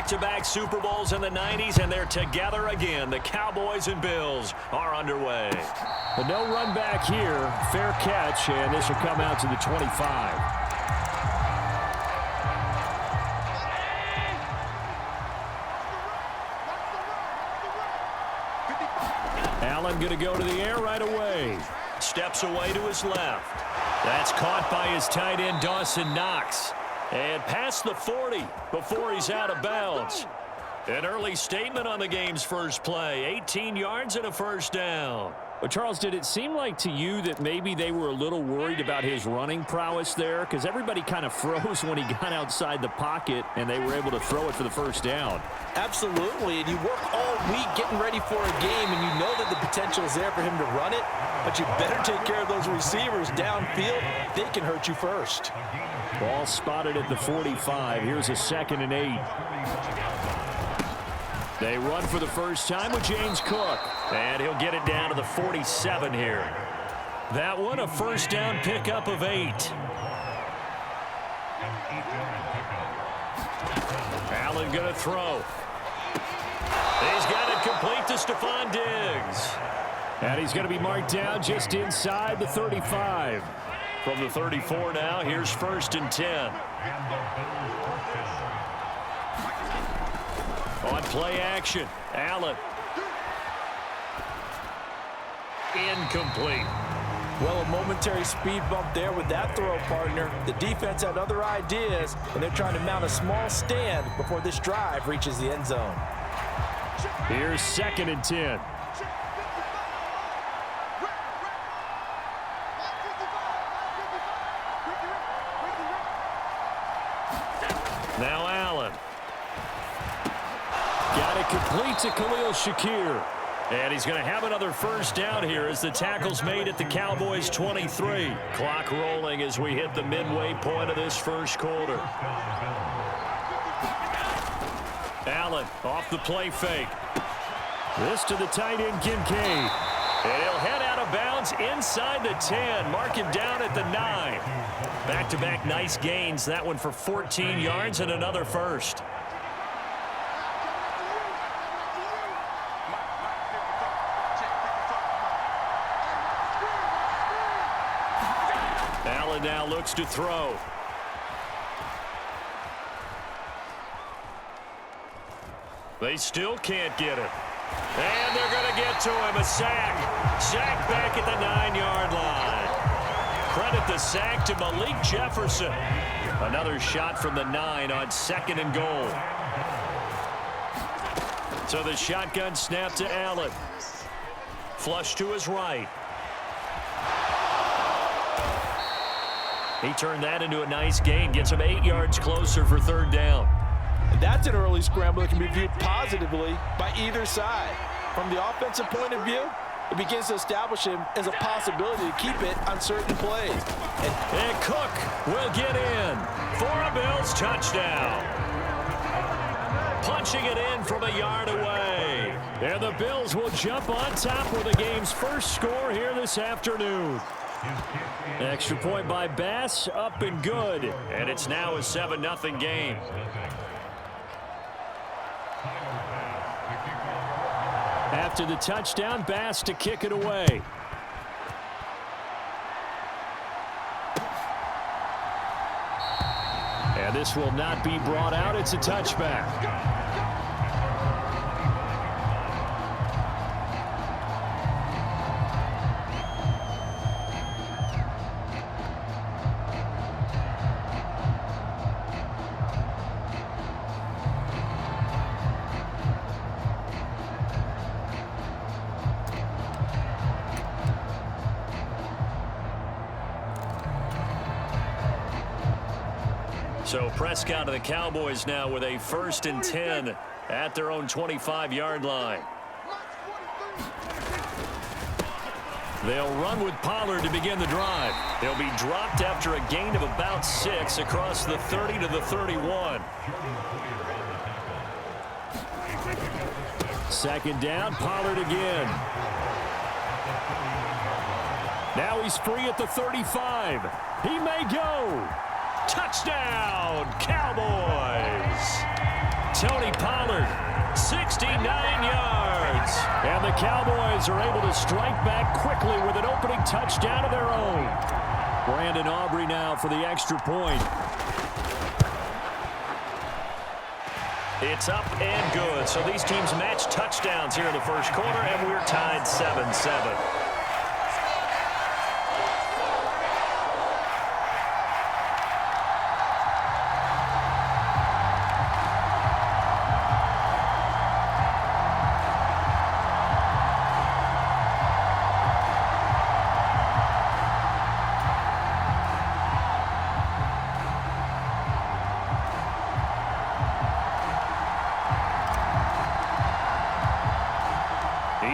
back-to-back Super Bowls in the 90s, and they're together again. The Cowboys and Bills are underway. But no run back here. Fair catch, and this will come out to the 25. Allen going to go to the air right away. Steps away to his left. That's caught by his tight end, Dawson Knox. And past the 40 before he's out of bounds. An early statement on the game's first play. 18 yards and a first down. Well, Charles, did it seem like to you that maybe they were a little worried about his running prowess there? Because everybody kind of froze when he got outside the pocket, and they were able to throw it for the first down. Absolutely, and you work all week getting ready for a game, and you know that the potential is there for him to run it, but you better take care of those receivers downfield. They can hurt you first. Ball spotted at the 45. Here's a 2nd and 8. They run for the first time with James Cook. And he'll get it down to the 47 here. That one, a first down pickup of 8. Allen going to throw. He's got it complete to Stephon Diggs. And he's going to be marked down just inside the 35. From the 34 now, here's 1st and 10. On play action, Allen. Incomplete. Well, a momentary speed bump there with that throw, partner. The defense had other ideas, and they're trying to mount a small stand before this drive reaches the end zone. Here's 2nd and 10. Now Allen. Got it complete to Khalil Shakir. And he's going to have another first down here as the tackle's made at the Cowboys' 23. Clock rolling as we hit the midway point of this first quarter. Allen off the play fake. This to the tight end, Kincaid. And he'll head out of bounds inside the 10. Mark him down at the 9. Back-to-back nice gains. That one for 14 yards and another first. Allen now looks to throw. They still can't get it. And they're going to get to him. A sack. Sack back at the 9-yard line. Credit the sack to Malik Jefferson. Another shot from the 9 on 2nd and goal. So the shotgun snap to Allen. Flush to his right. He turned that into a nice gain. Gets him 8 yards closer for 3rd down. And that's an early scramble that can be viewed positively by either side. From the offensive point of view, it begins to establish him as a possibility to keep it on certain plays. And Cook will get in for a Bills touchdown. Punching it in from a yard away. And the Bills will jump on top with the game's first score here this afternoon. Extra point by Bass, up and good. And it's now a 7-0 game. After the touchdown, Bass to kick it away. And this will not be brought out. It's a touchback. So Prescott and the Cowboys now with a 1st and 10 at their own 25-yard line. They'll run with Pollard to begin the drive. They'll be dropped after a gain of about 6 across the 30 to the 31. 2nd down, Pollard again. Now he's free at the 35. He may go. Touchdown, Cowboys. Tony Pollard, 69 yards. And the Cowboys are able to strike back quickly with an opening touchdown of their own. Brandon Aubrey now for the extra point. It's up and good. So these teams match touchdowns here in the first quarter, and we're tied 7-7.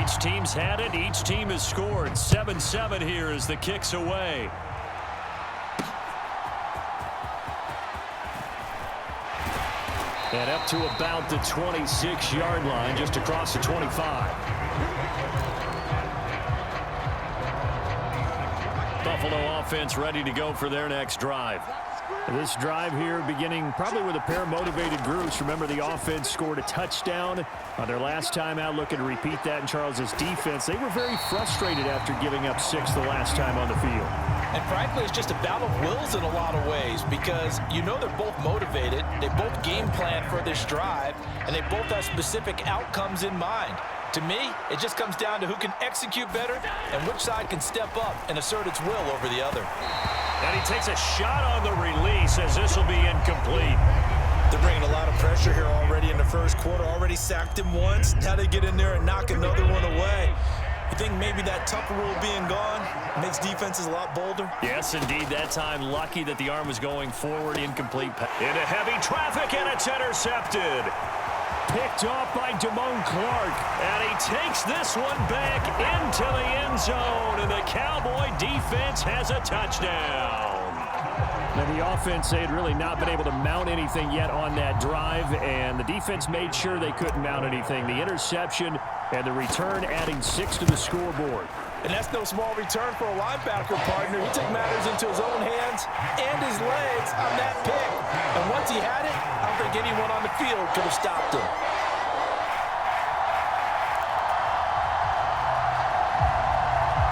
Each team's had it. Each team has scored. 7-7 here as the kick's away. And up to about the 26-yard line, just across the 25. Buffalo offense ready to go for their next drive. This drive here beginning probably with a pair of motivated groups. Remember, the offense scored a touchdown on their last time out, looking to repeat that in Charles's defense. They were very frustrated after giving up 6 the last time on the field. And frankly, it's just a battle of wills in a lot of ways because you know they're both motivated, they both game plan for this drive, and they both have specific outcomes in mind. To me, it just comes down to who can execute better and which side can step up and assert its will over the other. And he takes a shot on the release as this will be incomplete. They're bringing a lot of pressure here already in the first quarter. Already sacked him once. Now they get in there and knock another one away. You think maybe that Tucker rule being gone makes defenses a lot bolder? Yes, indeed. That time, lucky that the arm was going forward. Incomplete. Into heavy traffic, and it's intercepted. Picked off by Damone Clark. And he takes this one back into the end zone, and the Cowboy defense has a touchdown. And the offense, they had really not been able to mount anything yet on that drive, and the defense made sure they couldn't mount anything. The interception and the return adding 6 to the scoreboard. And that's no small return for a linebacker partner. He took matters into his own hands and his legs on that pick. And once he had it, I don't think anyone on the field could have stopped him.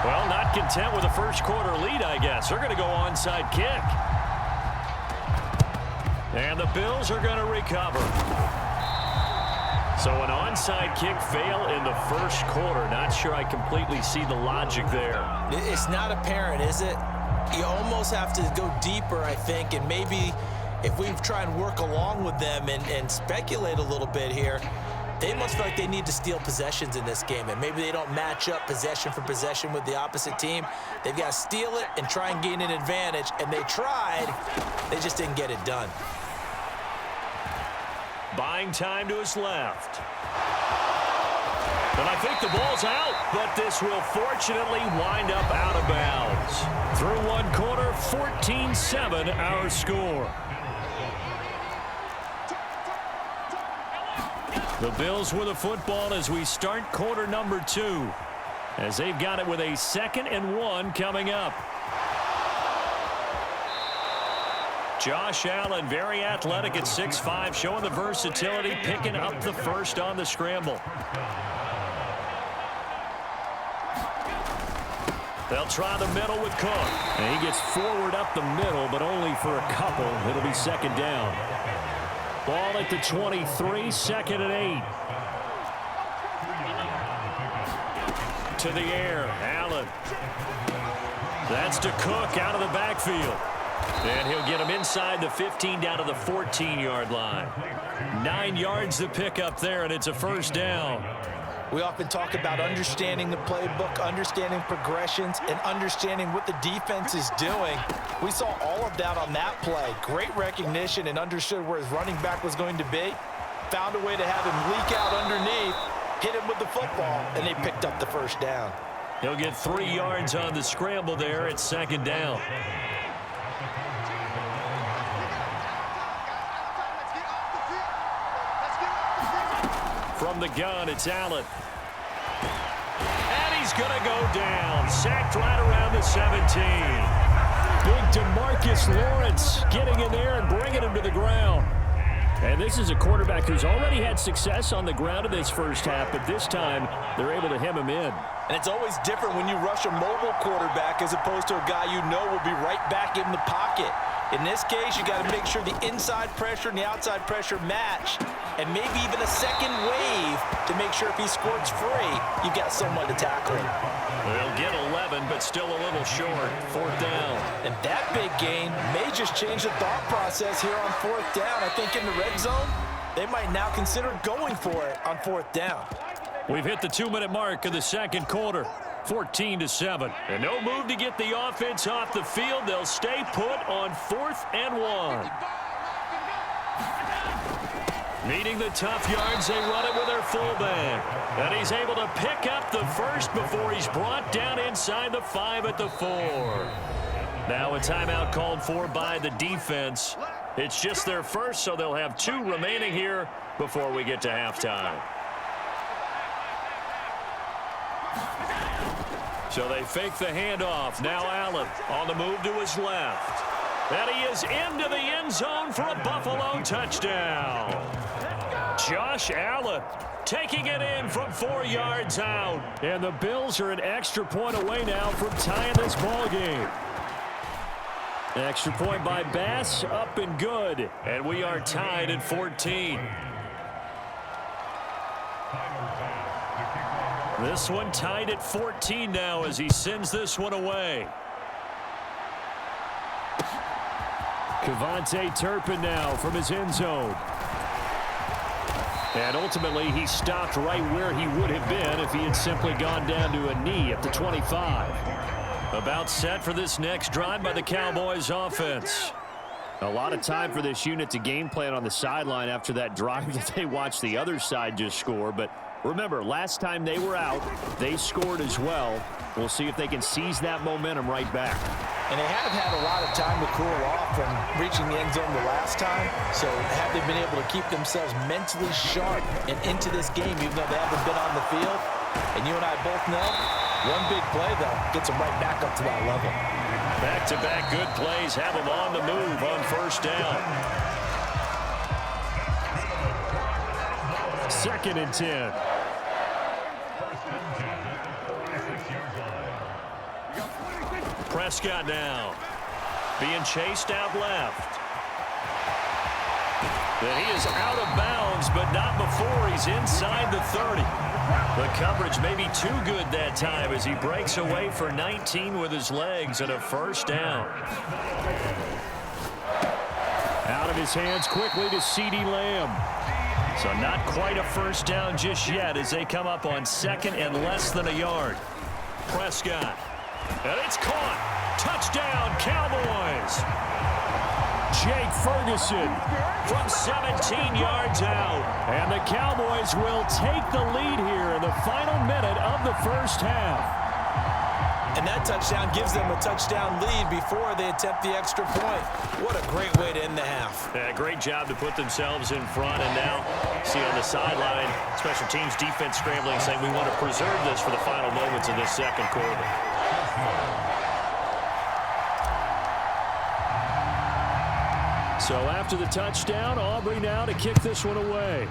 Well, not content with a first quarter lead, I guess. They're going to go onside kick. And the Bills are going to recover. So an onside kick fail in the first quarter. Not sure I completely see the logic there. It's not apparent, is it? You almost have to go deeper, I think, and maybe if we try and work along with them and speculate a little bit here, they must feel like they need to steal possessions in this game, and maybe they don't match up possession for possession with the opposite team. They've got to steal it and try and gain an advantage, and they tried. They just didn't get it done. Buying time to his left. And I think the ball's out, but this will fortunately wind up out of bounds. Through one quarter, 14-7 our score. The Bills with the football as we start quarter number 2, as they've got it with a 2nd and 1 coming up. Josh Allen, very athletic at 6'5", showing the versatility, picking up the first on the scramble. They'll try the middle with Cook. And he gets forward up the middle, but only for a couple. It'll be 2nd down. Ball at the 23, 2nd and 8. To the air, Allen. That's to Cook out of the backfield. And he'll get him inside the 15 down to the 14-yard line. 9 yards to pick up there, and it's a first down. We often talk about understanding the playbook, understanding progressions, and understanding what the defense is doing. We saw all of that on that play. Great recognition and understood where his running back was going to be. Found a way to have him leak out underneath, hit him with the football, and they picked up the first down. He'll get 3 yards on the scramble there at 2nd down. From the gun, it's Allen. And he's going to go down. Sacked right around the 17. Big DeMarcus Lawrence getting in there and bringing him to the ground. And this is a quarterback who's already had success on the ground in this first half, but this time they're able to hem him in. And it's always different when you rush a mobile quarterback as opposed to a guy you know will be right back in the pocket. In this case, you got to make sure the inside pressure and the outside pressure match, and maybe even a second wave to make sure if he squirts free, you've got someone to tackle him. They'll get 11, but still a little short. 4th down. And that big gain may just change the thought process here on 4th down. I think in the red zone, they might now consider going for it on 4th down. We've hit the 2-minute mark of the second quarter. 14-7. And no move to get the offense off the field. They'll stay put on 4th and 1. Needing the tough yards, they run it with their fullback. And he's able to pick up the first before he's brought down inside the 5 at the 4. Now a timeout called for by the defense. It's just their first, so they'll have 2 remaining here before we get to halftime. So they fake the handoff. Now Allen on the move to his left. And he is into the end zone for a Buffalo touchdown. Josh Allen taking it in from 4 yards out. And the Bills are an extra point away now from tying this ball game. Extra point by Bass, up and good. And we are tied at 14. This one tied at 14 now as he sends this one away. Kevontae Turpin now from his end zone. And ultimately, he stopped right where he would have been if he had simply gone down to a knee at the 25. About set for this next drive by the Cowboys offense. A lot of time for this unit to game plan on the sideline after that drive that they watched the other side just score. But remember, last time they were out, they scored as well. We'll see if they can seize that momentum right back. And they have had a lot of time to cool off from reaching the end zone the last time. So have they been able to keep themselves mentally sharp and into this game even though they haven't been on the field? And you and I both know one big play, though, gets them right back up to that level. Back-to-back good plays have them on the move on 1st down. 2nd and 10. Prescott now being chased out left. And he is out of bounds, but not before he's inside the 30. The coverage may be too good that time as he breaks away for 19 with his legs and a 1st down. Out of his hands quickly to CeeDee Lamb. So not quite a 1st down just yet as they come up on 2nd and less than a yard. Prescott. And it's caught. Touchdown, Cowboys. Jake Ferguson from 17 yards out. And the Cowboys will take the lead here in the final minute of the first half. And that touchdown gives them a touchdown lead before they attempt the extra point. What a great way to end the half. Yeah, great job to put themselves in front. And now, see on the sideline, special teams defense scrambling, saying we want to preserve this for the final moments of this second quarter. So after the touchdown, Aubrey now to kick this one away.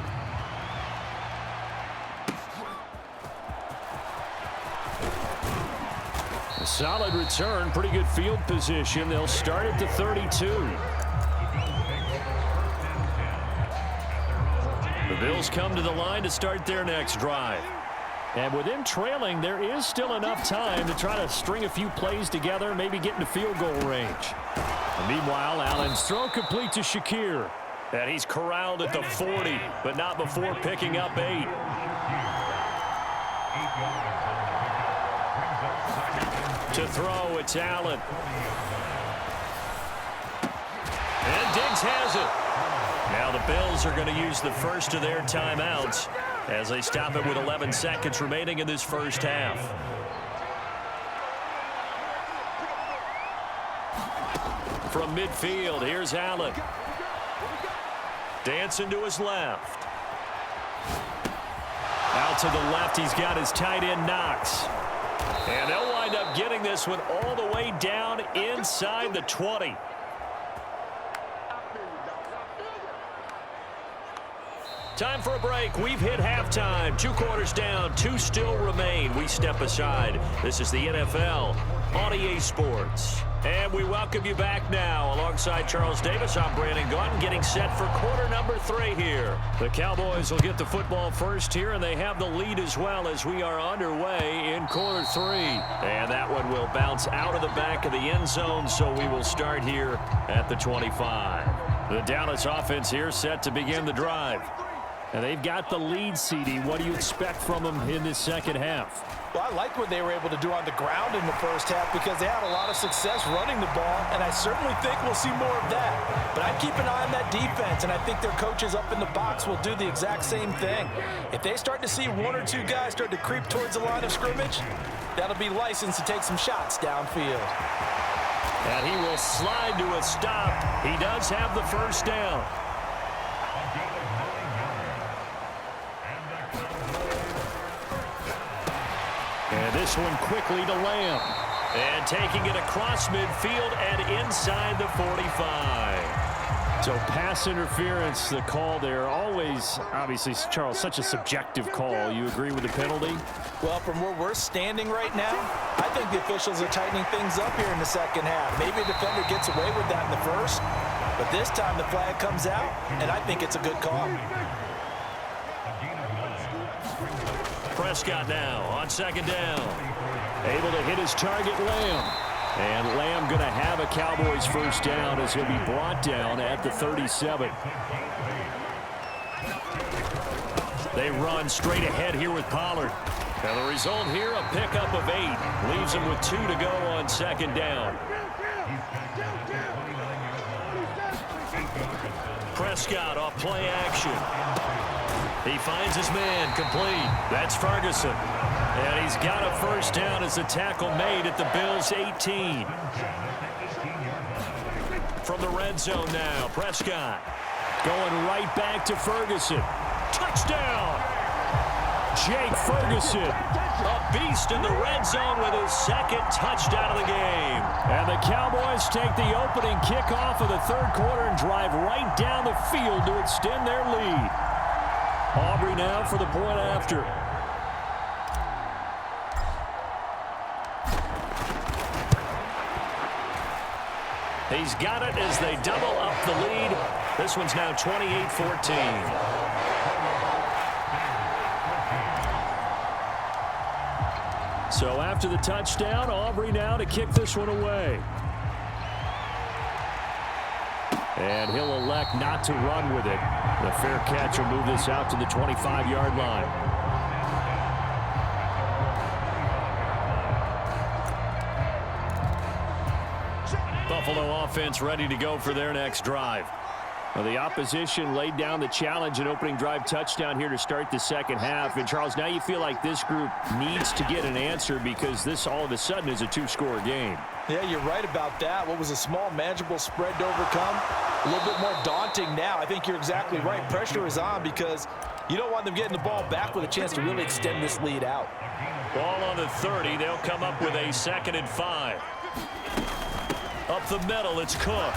A solid return, pretty good field position. They'll start at the 32. The Bills come to the line to start their next drive. And with them trailing, there is still enough time to try to string a few plays together, maybe get into field goal range. And meanwhile, Allen's throw complete to Shakir. And he's corralled at the 40, but not before picking up 8. To throw, it's Allen. And Diggs has it. Now the Bills are going to use the first of their timeouts as they stop it with 11 seconds remaining in this first half. From midfield, here's Allen. Dancing to his left. Out to the left, he's got his tight end Knox. And they'll wind up getting this one all the way down inside the 20. Time for a break. We've hit halftime. 2 quarters down. 2 still remain. We step aside. This is the NFL on EA Sports. And we welcome you back now. Alongside Charles Davis, I'm Brandon Gunn, getting set for quarter number 3 here. The Cowboys will get the football first here, and they have the lead as well as we are underway in quarter 3. And that one will bounce out of the back of the end zone, so we will start here at the 25. The Dallas offense here set to begin the drive. And they've got the lead, CD. What do you expect from them in this second half? Well, I like what they were able to do on the ground in the first half because they had a lot of success running the ball, and I certainly think we'll see more of that. But I keep an eye on that defense, and I think their coaches up in the box will do the exact same thing. If they start to see 1 or 2 guys start to creep towards the line of scrimmage, that'll be licensed to take some shots downfield. And he will slide to a stop. He does have the first down. And this one quickly to Lamb. And taking it across midfield and inside the 45. So pass interference, the call there. Always, obviously, Charles, such a subjective call. You agree with the penalty? Well, from where we're standing right now, I think the officials are tightening things up here in the second half. Maybe a defender gets away with that in the first, but this time the flag comes out, and I think it's a good call. Prescott now on second down. Able to hit his target, Lamb. And Lamb going to have a Cowboys first down as he'll be brought down at the 37. They run straight ahead here with Pollard. And the result here, a pickup of 8. Leaves them with 2 to go on second down. Prescott off play action. He finds his man, complete. That's Ferguson. And he's got a first down as the tackle made at the Bills' 18. From the red zone now, Prescott. Going right back to Ferguson. Touchdown! Jake Ferguson. A beast in the red zone with his second touchdown of the game. And the Cowboys take the opening kickoff of the third quarter and drive right down the field to extend their lead. Aubrey now for the point after. He's got it as they double up the lead. This one's now 28-14. So after the touchdown, Aubrey now to kick this one away. And he'll elect not to run with it. The fair catch will move this out to the 25-yard line. Buffalo offense ready to go for their next drive. Well, the opposition laid down the challenge and opening drive touchdown here to start the second half. And, Charles, now you feel like this group needs to get an answer because this all of a sudden is a 2-score game. Yeah, you're right about that. What was a small, manageable spread to overcome, a little bit more daunting now. I think you're exactly right. Pressure is on because you don't want them getting the ball back with a chance to really extend this lead out. Ball on the 30. They'll come up with a 2nd and 5. Up the middle, it's Cook.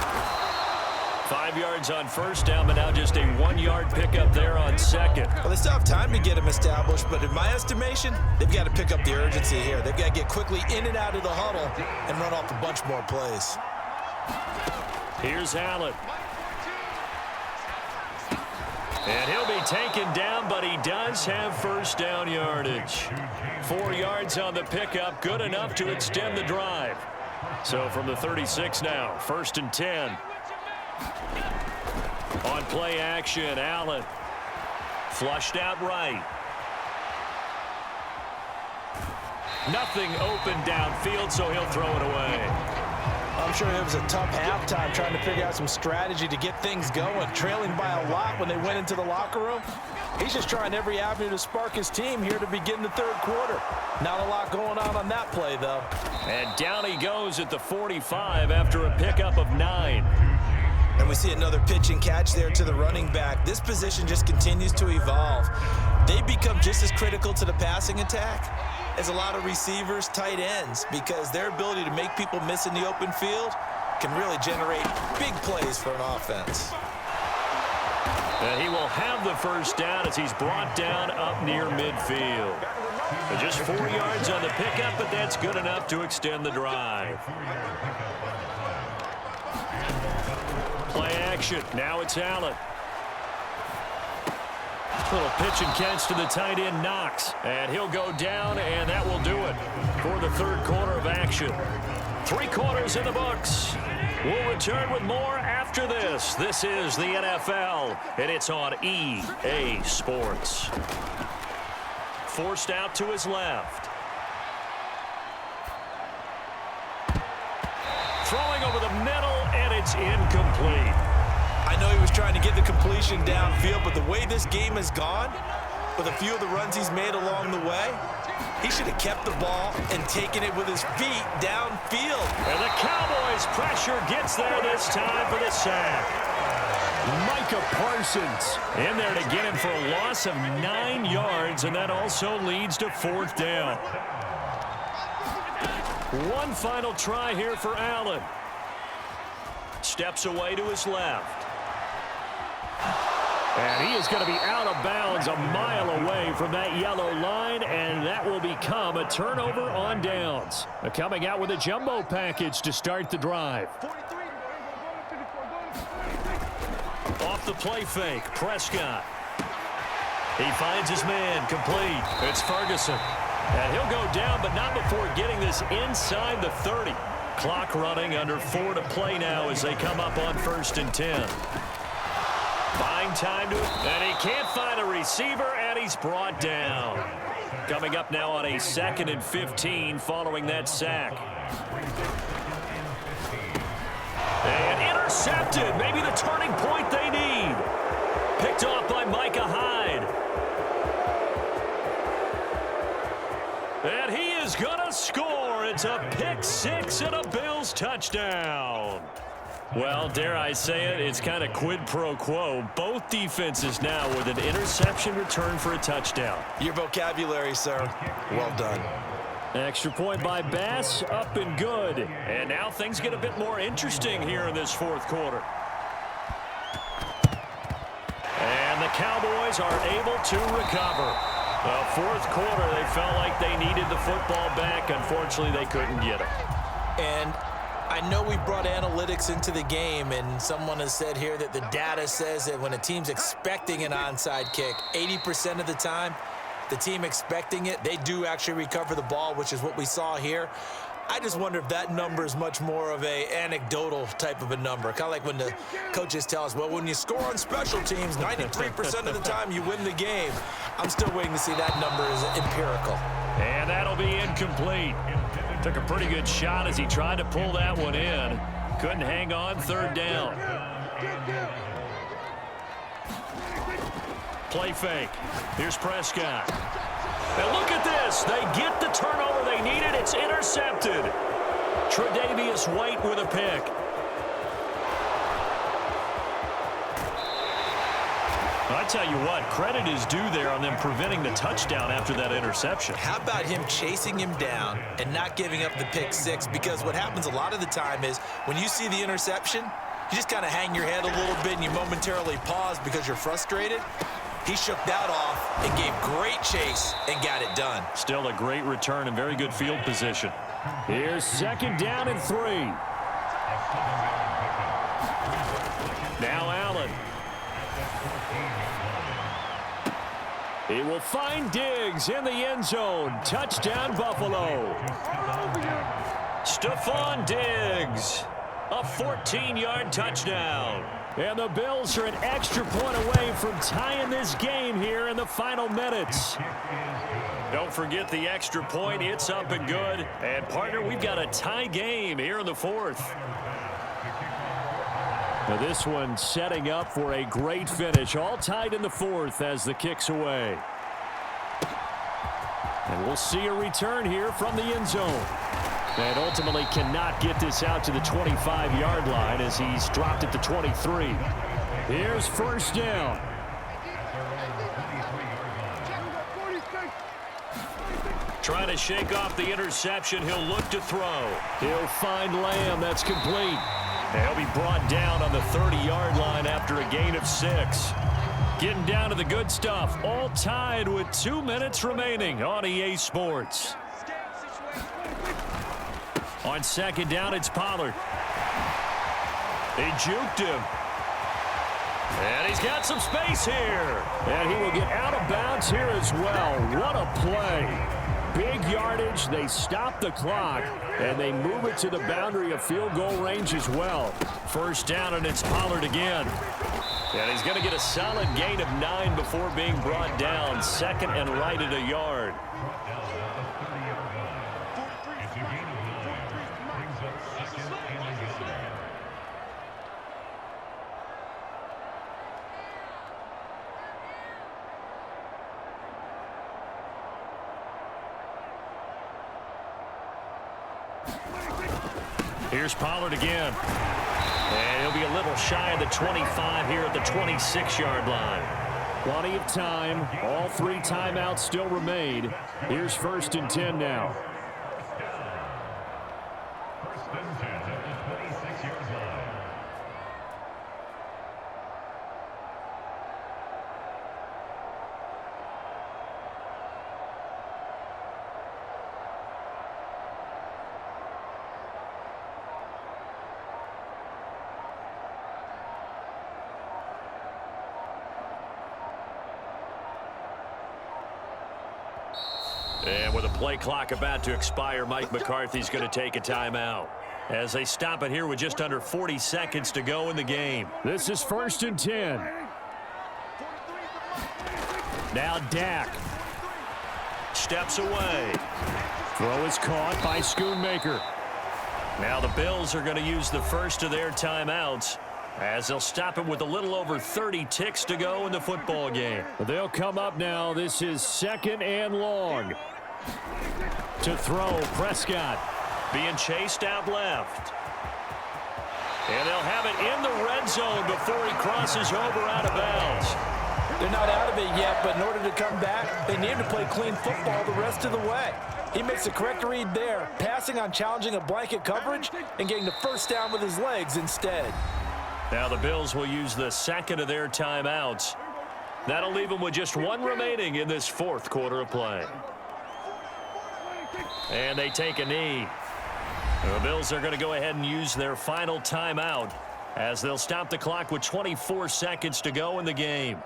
5 yards on first down, but now just a 1-yard pickup there on second. Well, they still have time to get him established, but in my estimation, they've got to pick up the urgency here. They've got to get quickly in and out of the huddle and run off a bunch more plays. Here's Allen. And he'll be taken down, but he does have first down yardage. 4 yards on the pickup, good enough to extend the drive. So from the 36 now, 1st and 10. On play action, Allen. Flushed out right. Nothing open downfield, so he'll throw it away. I'm sure it was a tough halftime trying to figure out some strategy to get things going. Trailing by a lot when they went into the locker room. He's just trying every avenue to spark his team here to begin the third quarter. Not a lot going on that play, though. And down he goes at the 45 after a pickup of 9. And we see another pitch and catch there to the running back. This position just continues to evolve. They become just as critical to the passing attack as a lot of receivers, tight ends, because their ability to make people miss in the open field can really generate big plays for an offense. And he will have the first down as he's brought down up near midfield. Just 4 yards on the pickup, but that's good enough to extend the drive. Play action. Now it's Allen. Little pitch and catch to the tight end, Knox. And he'll go down, and that will do it for the third quarter of action. 3 quarters in the books. We'll return with more after this. This is the NFL, and it's on EA Sports. Forced out to his left. Throwing over the middle, and it's incomplete. I know he was trying to get the completion downfield, but the way this game has gone, with a few of the runs he's made along the way, he should have kept the ball and taken it with his feet downfield. And the Cowboys' pressure gets there this time for the sack. Micah Parsons In there to get him for a loss of 9 yards, and that also leads to 4th down. One final try here for Allen. Steps away to his left. And he is going to be out of bounds a mile away from that yellow line, and that will become a turnover on downs. Coming out with a jumbo package to start the drive. Off the play fake, Prescott. He finds his man, complete. It's Ferguson. And he'll go down, but not before getting this inside the 30. Clock running, under 4 to play now as they come up on 1st and 10. Buying time to it, and he can't find a receiver, and he's brought down. Coming up now on a 2nd and 15 following that sack. And intercepted, maybe the turning point they need. Picked off by Micah Hyde. And he is going to score. It's a pick 6 and a Bills touchdown. Well, dare I say it, it's kind of quid pro quo. Both defenses now with an interception return for a touchdown. Your vocabulary, sir. Well done. Extra point by Bass, up and good. And now things get a bit more interesting here in this 4th quarter. And the Cowboys are able to recover. The 4th quarter, they felt like they needed the football back. Unfortunately, they couldn't get it. And I know we brought analytics into the game, and someone has said here that the data says that when a team's expecting an onside kick, 80% of the time, the team expecting it, they do actually recover the ball, which is what we saw here. I just wonder if that number is much more of a anecdotal type of a number. Kind of like when the coaches tell us, well, when you score on special teams, 93% of the time you win the game. I'm still waiting to see that number is empirical. And that'll be incomplete. Took a pretty good shot as he tried to pull that one in. Couldn't hang on, 3rd down. Play fake. Here's Prescott. And look at this. They get the turnover they needed. It's intercepted. Tre'Davious White with a pick. I tell you what, credit is due there on them preventing the touchdown after that interception. How about him chasing him down and not giving up the pick 6? Because what happens a lot of the time is when you see the interception, you just kind of hang your head a little bit and you momentarily pause because you're frustrated. He shook that off and gave great chase and got it done. Still a great return and very good field position. Here's 2nd down and 3. Now Allen. He will find Diggs in the end zone. Touchdown, Buffalo. Stephon Diggs. A 14-yard touchdown. And the Bills are an extra point away from tying this game here in the final minutes. Don't forget the extra point. It's up and good. And, partner, we've got a tie game here in the 4th. Now this one setting up for a great finish. All tied in the 4th as the kick's away. And we'll see a return here from the end zone. And ultimately cannot get this out to the 25-yard line as he's dropped it to 23. Here's 1st down. Trying to shake off the interception. He'll look to throw. He'll find Lamb. That's complete. And he'll be brought down on the 30-yard line after a gain of 6. Getting down to the good stuff. All tied with 2 minutes remaining on EA Sports. On second down, it's Pollard. He juked him. And he's got some space here. And he will get out of bounds here as well. What a play. Big yardage. They stop the clock, and they move it to the boundary of field goal range as well. First down, and it's Pollard again. And he's going to get a solid gain of 9 before being brought down. Second and right at a yard. Here's Pollard again. And he'll be a little shy of the 25 here at the 26-yard line. Plenty of time. All 3 timeouts still remain. Here's 1st and 10 now. And with a play clock about to expire, Mike McCarthy's going to take a timeout as they stop it here with just under 40 seconds to go in the game. This is 1st and 10. Now Dak. Steps away. Throw is caught by Schoonmaker. Now the Bills are going to use the first of their timeouts as they'll stop it with a little over 30 ticks to go in the football game. They'll come up now. This is 2nd and long. To throw, Prescott. Being chased out left. And they'll have it in the red zone before he crosses over out of bounds. They're not out of it yet, but in order to come back, they need to play clean football the rest of the way. He makes the correct read there, passing on challenging a blanket coverage and getting the first down with his legs instead. Now the Bills will use the second of their timeouts. That'll leave them with just 1 remaining in this 4th quarter of play. And they take a knee. The Bills are going to go ahead and use their final timeout as they'll stop the clock with 24 seconds to go in the game.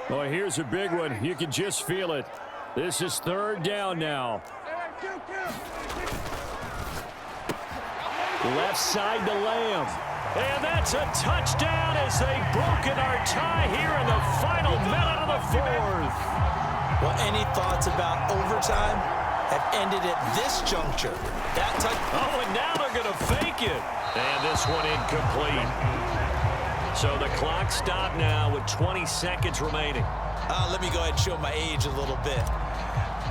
Well, here's a big one. You can just feel it. This is 3rd down now. Left side to Lamb. And that's a touchdown as they've broken our tie here in the final minute of the 4th. Well, any thoughts about overtime have ended at this juncture. Oh, and now they're going to fake it. And this one incomplete. So the clock stopped now with 20 seconds remaining. Let me go ahead and show my age a little bit.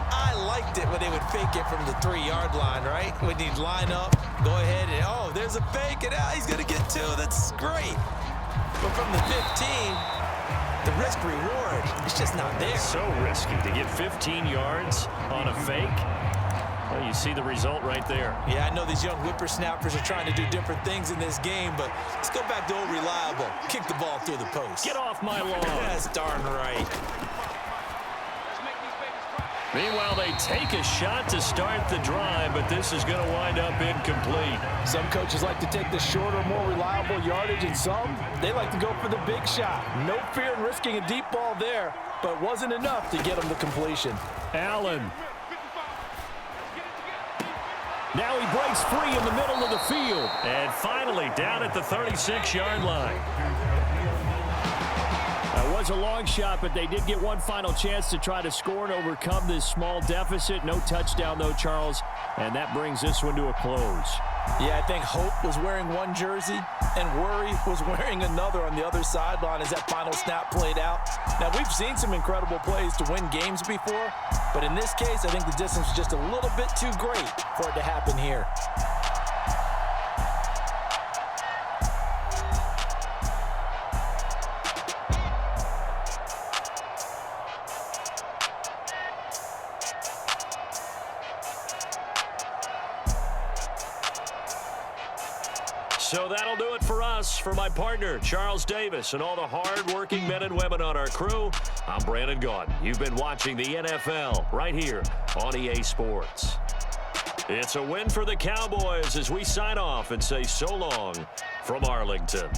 I liked it when they would fake it from the 3-yard line, right? When he'd line up, go ahead, and oh, there's a fake, and he's going to get 2. That's great. But from the 15, the risk-reward is just not there. So risky to get 15 yards on a fake. Well, you see the result right there. Yeah, I know these young whippersnappers are trying to do different things in this game, but let's go back to old reliable. Kick the ball through the post. Get off my lawn. That's darn right. Meanwhile, they take a shot to start the drive, but this is going to wind up incomplete. Some coaches like to take the shorter, more reliable yardage, and some, they like to go for the big shot. No fear in risking a deep ball there, but wasn't enough to get them the completion. Allen. Now he breaks free in the middle of the field. And finally, down at the 36-yard line. That was a long shot, but they did get one final chance to try to score and overcome this small deficit. No touchdown, though, Charles, and that brings this one to a close. Yeah, I think Hope was wearing one jersey and Worry was wearing another on the other sideline as that final snap played out. Now, we've seen some incredible plays to win games before, but in this case, I think the distance was just a little bit too great for it to happen here. So that'll do it for us. For my partner, Charles Davis, and all the hard-working men and women on our crew, I'm Brandon Gaudin. You've been watching the NFL right here on EA Sports. It's a win for the Cowboys as we sign off and say so long from Arlington.